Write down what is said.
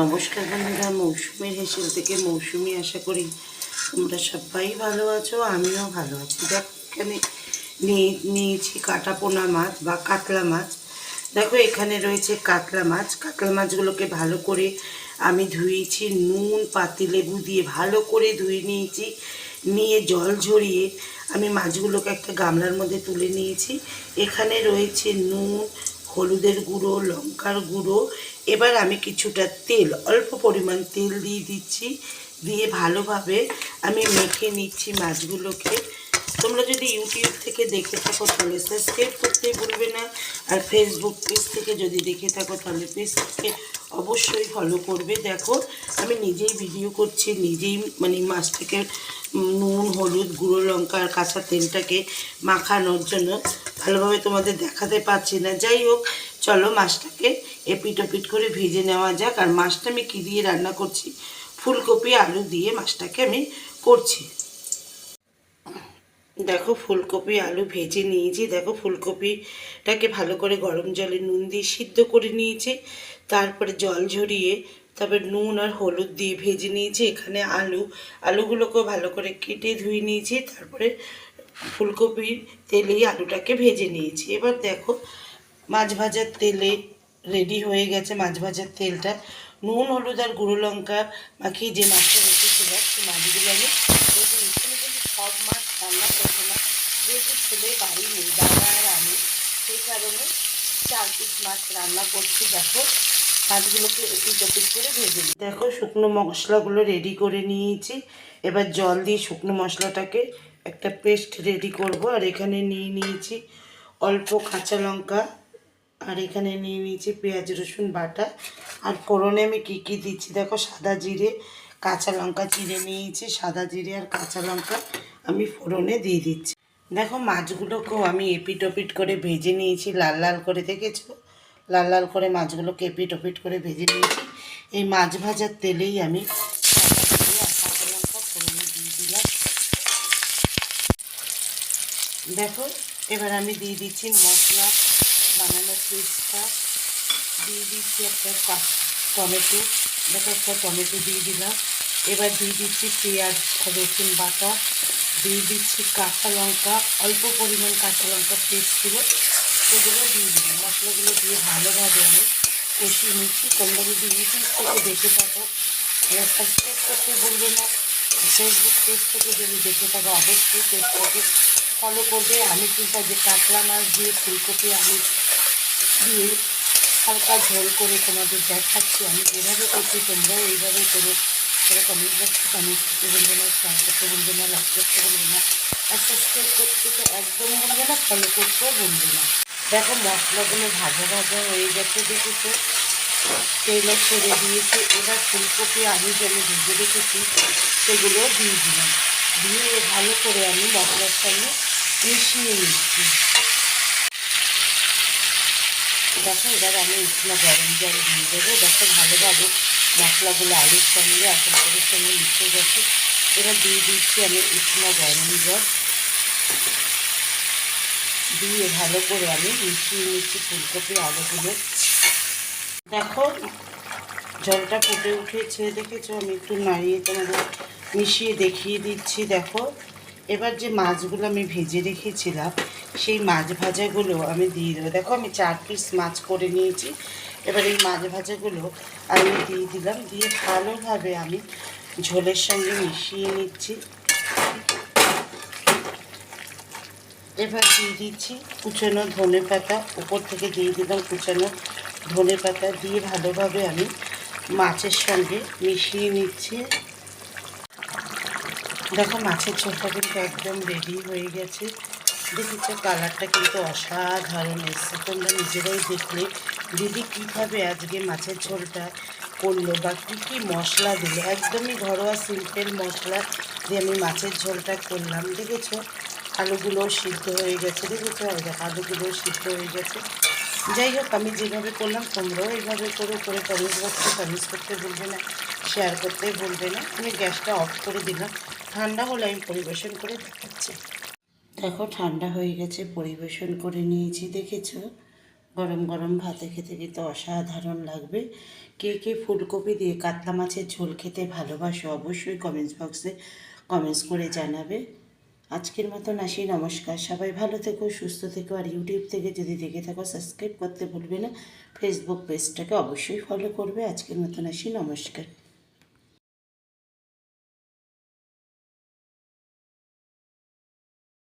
নমস্কার বন্ধুরা, মৌসুমীর হেসেল থেকে মৌসুমী। আশা করি তোমরা সবাই ভালো আছো, আমিও ভালো আছি। দেখো এখানে নিয়েছি কাটা পোনা মাছ বা কাতলা মাছ। দেখো এখানে রয়েছে কাতলা মাছ। কাতলা মাছগুলোকে ভালো করে আমি ধুয়েছি, নুন পাতিলেবু দিয়ে ভালো করে ধুয়ে নিয়েছি। নিয়ে জল ঝরিয়ে আমি মাছগুলোকে একটা গামলার মধ্যে তুলে নিয়েছি। এখানে রয়েছে নুন, হলুদের গুঁড়ো, লঙ্কার গুঁড়ো। এবার আমি কিছুটা তেল, অল্প পরিমাণ তেল দিয়ে দিচ্ছি। দিয়ে ভালোভাবে আমি মেখে নিচ্ছি মাছগুলোকে। তোমরা যদি ইউটিউব থেকে দেখে থাকো তাহলে সাবস্ক্রাইব করতে ভুলবে না। আর ফেসবুক পেজ থেকে যদি দেখে থাকো তাহলে পেজটাকে অবশ্যই ফলো করবে। দেখো আমি নিজেই ভিডিও করছি, নিজেই মাছটাকে নুন, হলুদ, গুঁড়ো লঙ্কা আর কাঁচা তেলটাকে মাখানোর জন্য ভালোভাবে তোমাদের দেখাতে পারছি না। যাই হোক, চলো মাছটাকে এপিট ওপিট করে ভেজে নেওয়া যাক। আর মাছটা আমি কী দিয়ে রান্না করছি, ফুলকপি আলু দিয়ে মাছটাকে আমি করছি। দেখো ফুলকপি আলু ভেজে নিয়েছি। দেখো ফুলকপিটাকে ভালো করে গরম জলে নুন দিয়ে সিদ্ধ করে নিয়েছি। তারপরে জল ঝরিয়ে তারপরে নুন আর হলুদ দিয়ে ভেজে নিয়েছি। এখানে আলুগুলোকেও ভালো করে কেটে ধুয়ে নিয়েছি। তারপরে ফুলকপির তেলেই আলুটাকে ভেজে নিয়েছি। এবার দেখো মাছ ভাজার তেলে রেডি হয়ে গেছে। মাছ ভাজার তেলটা নুন হলুদ আর গুঁড়ো লঙ্কা মাখিয়ে যে মাছটা রেখেছিলাম সেই মাছগুলো আমি ভেজে নিচ্ছি। কিন্তু সব মাছ রান্না করবো না, যেহেতু ছেলে বাড়ি নেই, দাদা আর আমি, সেই কারণে 4 পিস মাছ রান্না করছি। দেখো মাছগুলোকে এপিট ওপিট করে ভেজে নিই। দেখো শুকনো মশলাগুলো রেডি করে নিয়েছি। এবার জল দিয়ে শুকনো মশলাটাকে একটা পেস্ট রেডি করব। আর এখানে নিয়ে নিয়েছি অল্প কাঁচা লঙ্কা, আর এখানে নিয়ে নিয়েছি পেঁয়াজ রসুন বাটা। আর ফোড়নে আমি কী কী দিচ্ছি দেখো, সাদা জিরে, কাঁচা লঙ্কা চিড়ে নিয়েছি, সাদা জিরে আর কাঁচা লঙ্কা আমি ফোড়নে দিয়ে দিচ্ছি। দেখো মাছগুলোকেও আমি এপিট ওপিট করে ভেজে নিয়েছি, লাল লাল করে। দেখেছো, লাল লাল করে মাছগুলোকে এপিট ওপিট করে ভেজে নিয়েছি। এই মাছ ভাজার তেলেই আমি সাদা জিরে আর কাঁচা লঙ্কা ফোড়নে দিয়ে দিলাম। দেখো এবার আমি দিয়ে দিচ্ছি মশলা বানানোর পেস্টটা, দিয়ে দিচ্ছি একটা টমেটো। দেখো একটা টমেটো দিয়ে দিলাম। এবার দিয়ে দিচ্ছি পেঁয়াজ রসুন বাটা, দিয়ে দিচ্ছি কাঁচা লঙ্কা, অল্প পরিমাণ কাঁচা লঙ্কা পেস্ট ছিল সেগুলো দিয়ে দিলাম। মশলাগুলো দিয়ে ভালোভাবে আমি কষিয়ে নিচ্ছি। তোমরা যদি ইউটিউব থেকে দেখে থাকো তাহলে সাবস্ক্রাইব করতে ভুলবে না। ফেসবুক পেজ থেকে যদি দেখে থাকো অবশ্যই পেজটাকে ফলো করবে। আমি কিন্তু যে কাতলা মাছ দিয়ে ফুলকপি আলু দিয়ে হালকা ঝোল করে তোমাদের দেখাচ্ছি। আমি যেভাবে করছি তোমরাও এইভাবে করো। সেটা কমেন্ট বক্সে কমেন্ট করতে বলবে না, শেয়ার করতে বলবে না, লাইক করতে বলবে না, আর সাবস্ক্রাইব করতে তো একদম বলবে না, ফলো করতেও বলবে না। দেখো মশলাগুলো ভাজা ভাজা হয়ে গেছে, দেখেছো তেলও ছেড়ে দিয়েছে। এবার ফুলকপি আলু যে আমি ভেজে রেখেছি সেগুলো দিয়ে দিলাম। দিয়ে ভালো করে আমি মশলার সঙ্গে মিশিয়ে নিচ্ছি। দেখো এবার আমি উষ্ণ গরম জল দিয়ে দেবো। দেখো ভালোভাবে মশলাগুলো আলুর সঙ্গে আলুর সঙ্গে মিশে গেছে। এবার দিয়ে দিচ্ছি আমি উষ্ণ গরম জল, দিয়ে ভালো করে আমি মিশিয়ে নিচ্ছি ফুলকপি আলুগুলো। দেখো জলটা ফুটে উঠেছে, দেখেছো, আমি একটু নাড়িয়ে তোমাদের মিশিয়ে দেখিয়ে দিচ্ছি। দেখো এবার যে মাছগুলো আমি ভেজে রেখেছিলাম সেই মাছ ভাজাগুলো আমি দিয়ে দেবো। দেখো আমি 4 পিস মাছ করে নিয়েছি। এবার এই মাছ ভাজাগুলো আমি দিয়ে দিলাম, দিয়ে ভালোভাবে আমি ঝোলের সঙ্গে মিশিয়ে নিচ্ছি। এবার দিয়ে দিচ্ছি কুচানো ধনে পাতা, উপর থেকে দিয়ে দিলাম কুচানো ধনে পাতা, দিয়ে ভালোভাবে আমি মাছের সঙ্গে মিশিয়ে নিচ্ছি। দেখো মাছের ঝোলটা কিন্তু একদম রেডি হয়ে গেছে। দেখেছো কালারটা কিন্তু অসাধারণ এসছে। তোমরা নিজেরাই দেখলে দিদি কীভাবে আজকে মাছের ঝোলটা করলো বা কী কী মশলা দিল। একদমই ঘরোয়া সিম্পল মশলা দিয়ে আমি মাছের ঝোলটা করলাম। দেখেছো আলুগুলোও সিদ্ধ হয়ে গেছে, দেখেছো আলুগুলোও সিদ্ধ হয়ে গেছে। যাই হোক আমি যেভাবে করলাম তোমরাও এইভাবে করে কমেন্ট বক্সে কমেন্ট করতে ভুলবে না, শেয়ার করতে ভুলবে না। আমি গ্যাসটা অফ করে দিলাম, ঠান্ডা হলে আমি পরিবেশন করে দেখাচ্ছি। দেখো ঠান্ডা হয়ে গেছে, পরিবেশন করে নিয়েছি। দেখেছো গরম গরম ভাতে খেতে কিন্তু অসাধারণ লাগবে। কে কে ফুলকপি দিয়ে কাতলা মাছের ঝোল খেতে ভালোবাসো অবশ্যই কমেন্টস বক্সে কমেন্টস করে জানাবে। আজকের মতন আসি, নমস্কার। সবাই ভালো থেকো, সুস্থ থেকো। আর ইউটিউব থেকে যদি দেখে থাকো সাবস্ক্রাইব করতে ভুলবে না। ফেসবুক পেজটাকে অবশ্যই ফলো করবে। আজকের মতন আসি, নমস্কার।